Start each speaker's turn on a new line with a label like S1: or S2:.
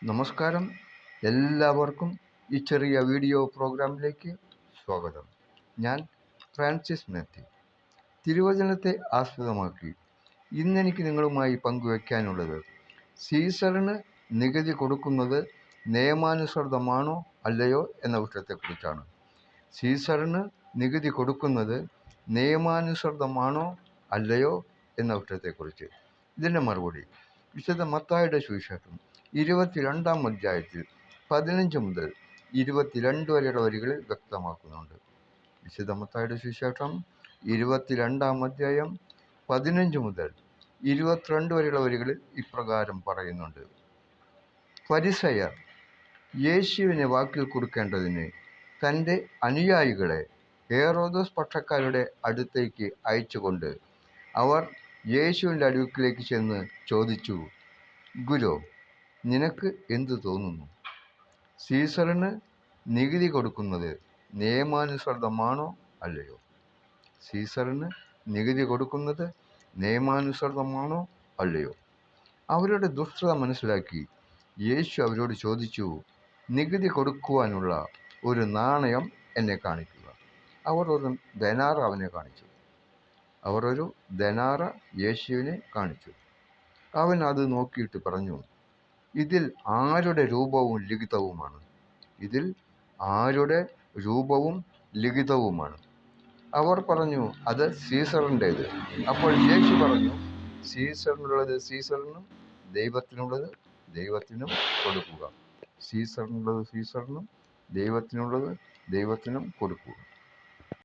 S1: നമസ്കാരം. എല്ലാവർക്കും ഈ ചെറിയ വീഡിയോ പ്രോഗ്രാമിലേക്ക് സ്വാഗതം. ഞാൻ ഫ്രാൻസിസ് മാത്യു. തിരുവചനത്തെ ആസ്പദമാക്കി ഇന്നെനിക്ക് നിങ്ങളുമായി പങ്കുവയ്ക്കാനുള്ളത് സീസറിന് നികുതി കൊടുക്കുന്നത് നിയമാനുസൃതമാണോ അല്ലയോ എന്ന വിഷയത്തെക്കുറിച്ചാണ്. സീസറിന് നികുതി കൊടുക്കുന്നത് നിയമാനുസൃതമാണോ അല്ലയോ എന്ന വിഷയത്തെക്കുറിച്ച്. ഇതിൻ്റെ മറുപടി വിശുദ്ധ മത്തായിയുടെ സുവിശേഷം 22-ാം അധ്യായത്തിൽ 15 മുതൽ 22 വരെയുള്ള വരികളിൽ വ്യക്തമാക്കുന്നുണ്ട്. വിശുദ്ധ മത്തായിയുടെ സുവിശേഷം 22-ാം അധ്യായം 15 മുതൽ 22 വരെയുള്ള വരികളിൽ ഇപ്രകാരം പറയുന്നുണ്ട്. ഫരിസയർ യേശുവിനെ വാക്കിൽ കൊടുക്കേണ്ടതിന് തൻ്റെ അനുയായികളെ ഹേറോദോസ് പക്ഷക്കാരുടെ അടുത്തേക്ക് അയച്ചുകൊണ്ട് അവർ യേശുവിൻ്റെ അടുക്കിലേക്ക് ചെന്ന് ചോദിച്ചു, ഗുരു, നിനക്ക് എന്തു തോന്നുന്നു? സീസറിന് നികുതി കൊടുക്കുന്നത് നിയമാനുസൃതമാണോ അല്ലയോ? സീസറിന് നികുതി കൊടുക്കുന്നത് നിയമാനുസൃതമാണോ അല്ലയോ? അവരുടെ ദുഷ്ടത മനസ്സിലാക്കി യേശു അവരോട് ചോദിച്ചു, നികുതി കൊടുക്കുവാനുള്ള ഒരു നാണയം എന്നെ കാണിക്കുക. അവർ ഒരു ദനാറ അവനെ കാണിച്ചു. അവർ ഒരു ദനാറ യേശുവിനെ കാണിച്ചു. അവൻ അത് നോക്കിയിട്ട് പറഞ്ഞു, ഇതിൽ ആരുടെ രൂപവും ലിഖിതവുമാണ്? ഇതിൽ ആരുടെ രൂപവും ലിഖിതവുമാണ്? അവർ പറഞ്ഞു, അത് സീസറിൻ്റേത്. അപ്പോൾ യേശു പറഞ്ഞു, സീസറിനുള്ളത് സീസറിനും ദൈവത്തിനുള്ളത് ദൈവത്തിനും കൊടുക്കുക. സീസറിനുള്ളത് സീസറിനും ദൈവത്തിനുള്ളത് ദൈവത്തിനും കൊടുക്കുക.